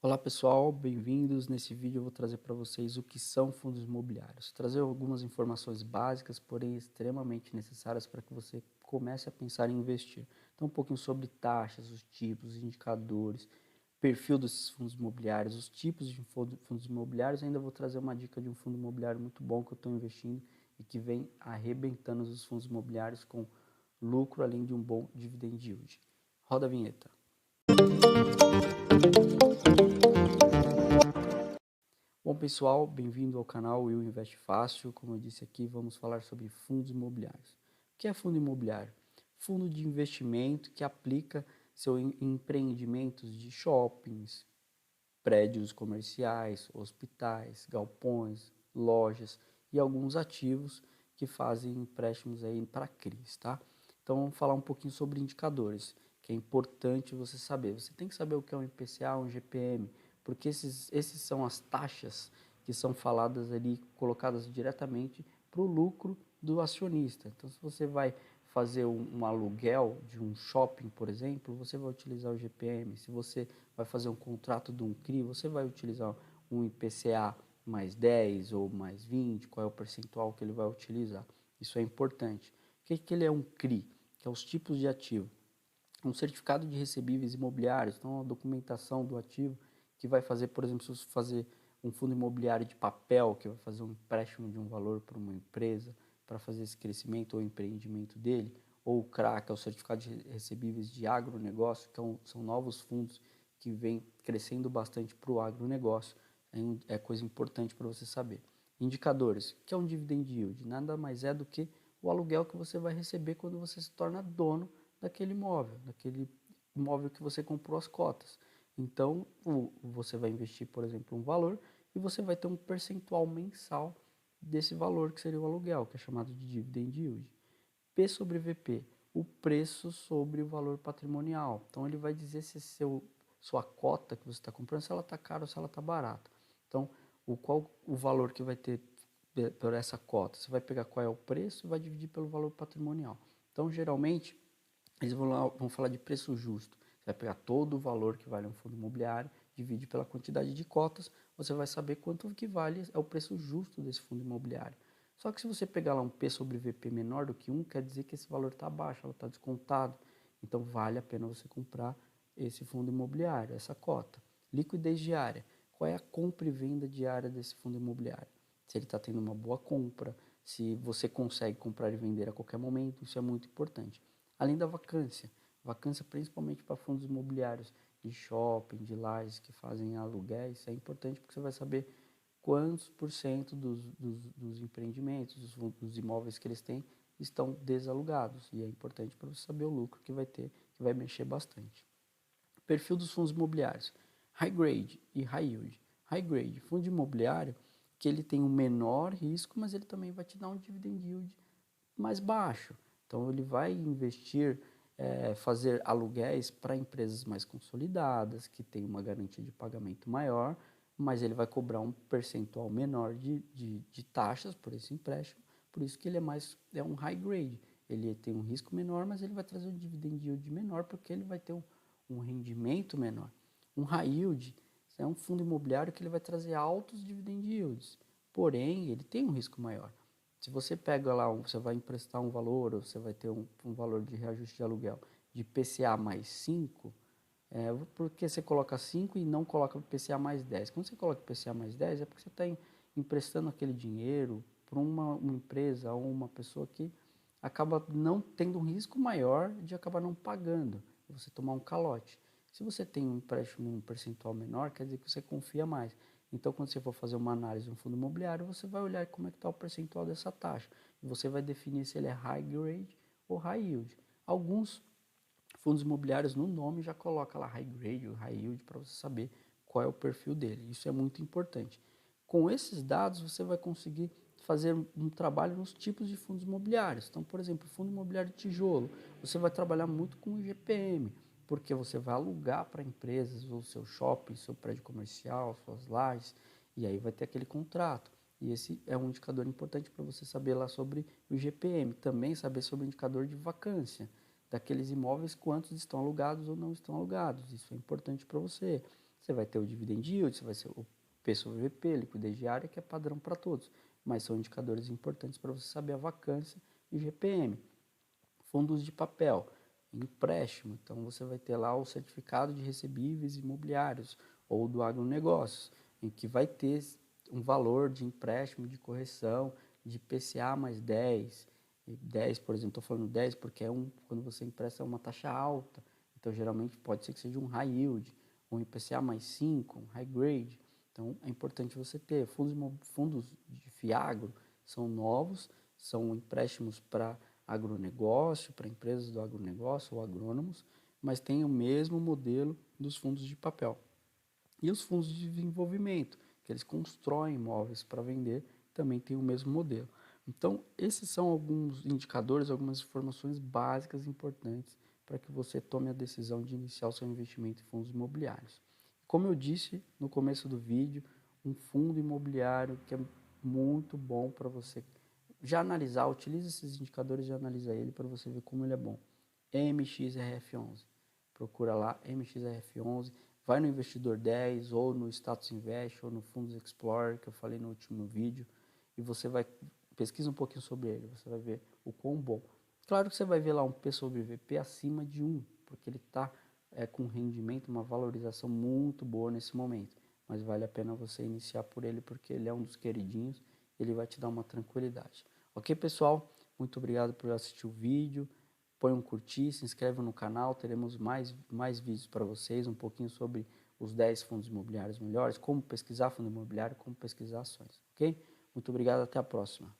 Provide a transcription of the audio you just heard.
Olá pessoal, bem-vindos. Nesse vídeo eu vou trazer para vocês o que são fundos imobiliários. Trazer algumas informações básicas, porém extremamente necessárias para que você comece a pensar em investir. Então um pouquinho sobre taxas, os tipos, os indicadores, perfil desses fundos imobiliários, os tipos de fundos imobiliários. Ainda vou trazer uma dica de um fundo imobiliário muito bom que eu estou investindo e que vem arrebentando os fundos imobiliários com lucro além de um bom dividend yield. Roda a vinheta. Bom pessoal, bem-vindo ao canal Will Invest Fácil. Como eu disse aqui, vamos falar sobre fundos imobiliários. O que é fundo imobiliário? Fundo de investimento que aplica em empreendimentos de shoppings, prédios comerciais, hospitais, galpões, lojas e alguns ativos que fazem empréstimos aí para CRIs, tá? Então vamos falar um pouquinho sobre indicadores, que é importante você saber. Você tem que saber o que é um IPCA, um GPM, porque esses são as taxas que são faladas ali, colocadas diretamente para o lucro do acionista. Então se você vai fazer um aluguel de um shopping, por exemplo, você vai utilizar o GPM. Se você vai fazer um contrato de um CRI, você vai utilizar um IPCA mais 10 ou mais 20, qual é o percentual que ele vai utilizar. Isso é importante. O que ele é um CRI? Que é os tipos de ativo. Um certificado de recebíveis imobiliários, então a documentação do ativo que vai fazer, por exemplo, se você fazer um fundo imobiliário de papel, que vai fazer um empréstimo de um valor para uma empresa, para fazer esse crescimento ou empreendimento dele, ou o CRA, que é o certificado de recebíveis de agronegócio, que são novos fundos que vêm crescendo bastante para o agronegócio, é coisa importante para você saber. Indicadores, que é um dividend yield, nada mais é do que o aluguel que você vai receber quando você se torna dono daquele imóvel que você comprou as cotas. Então, você vai investir, por exemplo, um valor e você vai ter um percentual mensal desse valor que seria o aluguel, que é chamado de dividend yield. P sobre VP, o preço sobre o valor patrimonial. Então, ele vai dizer se sua cota que você está comprando, se ela está cara ou se ela está barata. Então, qual o valor que vai ter por essa cota? Você vai pegar qual é o preço e vai dividir pelo valor patrimonial. Então, geralmente, eles vão falar de preço justo. Você vai pegar todo o valor que vale um fundo imobiliário, divide pela quantidade de cotas, você vai saber quanto que vale é o preço justo desse fundo imobiliário. Só que se você pegar lá um P sobre VP menor do que 1, quer dizer que esse valor está baixo, ela está descontado. Então vale a pena você comprar esse fundo imobiliário, essa cota. Liquidez diária. Qual é a compra e venda diária desse fundo imobiliário? Se ele está tendo uma boa compra, se você consegue comprar e vender a qualquer momento, isso é muito importante. Além da vacância principalmente para fundos imobiliários de shopping, de lajes que fazem aluguéis, é importante porque você vai saber quantos por cento dos empreendimentos, dos imóveis que eles têm, estão desalugados. E é importante para você saber o lucro que vai ter, que vai mexer bastante. Perfil dos fundos imobiliários. High grade e high yield. High grade, fundo imobiliário, que ele tem um menor risco, mas ele também vai te dar um dividend yield mais baixo. Então ele vai investir, fazer aluguéis para empresas mais consolidadas, que tem uma garantia de pagamento maior, mas ele vai cobrar um percentual menor de taxas por esse empréstimo, por isso que ele é um high grade. Ele tem um risco menor, mas ele vai trazer um dividend yield menor, porque ele vai ter um rendimento menor. Um high yield é um fundo imobiliário que ele vai trazer altos dividend yields, porém ele tem um risco maior. Se você pega lá, você vai emprestar um valor, ou você vai ter um valor de reajuste de aluguel de PCA mais 5, por que você coloca 5 e não coloca PCA mais 10? Quando você coloca PCA mais 10 é porque você está emprestando aquele dinheiro para uma empresa ou uma pessoa que acaba não tendo um risco maior de acabar não pagando, você tomar um calote. Se você tem um empréstimo em um percentual menor, quer dizer que você confia mais. Então, quando você for fazer uma análise de um fundo imobiliário, você vai olhar como é que está o percentual dessa taxa. E você vai definir se ele é high grade ou high yield. Alguns fundos imobiliários no nome já coloca lá high grade ou high yield para você saber qual é o perfil dele. Isso é muito importante. Com esses dados, você vai conseguir fazer um trabalho nos tipos de fundos imobiliários. Então, por exemplo, fundo imobiliário de tijolo, você vai trabalhar muito com o IGPM, porque você vai alugar para empresas o seu shopping, seu prédio comercial, suas lajes, e aí vai ter aquele contrato. E esse é um indicador importante para você saber lá sobre o IGPM. Também saber sobre o indicador de vacância, daqueles imóveis, quantos estão alugados ou não estão alugados. Isso é importante para você. Você vai ter o dividend yield, você vai ser o P sobre VP, liquidez diária, que é padrão para todos, mas são indicadores importantes para você saber a vacância e GPM. Fundos de papel, empréstimo, então você vai ter lá o certificado de recebíveis imobiliários ou do agronegócios, em que vai ter um valor de empréstimo, de correção, de IPCA mais 10, 10, por exemplo, estou falando 10 porque quando você empresta uma taxa alta, então geralmente pode ser que seja um high yield, um IPCA mais 5, um high grade, então é importante você ter. Fundos de FIAGRO são novos, são empréstimos para agronegócio, para empresas do agronegócio ou agrônomos, mas tem o mesmo modelo dos fundos de papel. E os fundos de desenvolvimento, que eles constroem imóveis para vender, também tem o mesmo modelo. Então, esses são alguns indicadores, algumas informações básicas importantes para que você tome a decisão de iniciar o seu investimento em fundos imobiliários. Como eu disse no começo do vídeo, um fundo imobiliário que é muito bom para você já analisar, utilize esses indicadores e analisa ele para você ver como ele é bom. MXRF11. Procura lá MXRF11, vai no Investidor 10 ou no Status Invest ou no Fundos Explorer que eu falei no último vídeo e você vai pesquisa um pouquinho sobre ele, você vai ver o quão bom. Claro que você vai ver lá um P sobre VP acima de 1, porque ele está com rendimento, uma valorização muito boa nesse momento, mas vale a pena você iniciar por ele porque ele é um dos queridinhos, ele vai te dar uma tranquilidade. Ok, pessoal? Muito obrigado por assistir o vídeo. Põe um curtir, se inscreve no canal, teremos mais vídeos para vocês, um pouquinho sobre os 10 fundos imobiliários melhores, como pesquisar fundo imobiliário, como pesquisar ações, ok? Muito obrigado, até a próxima.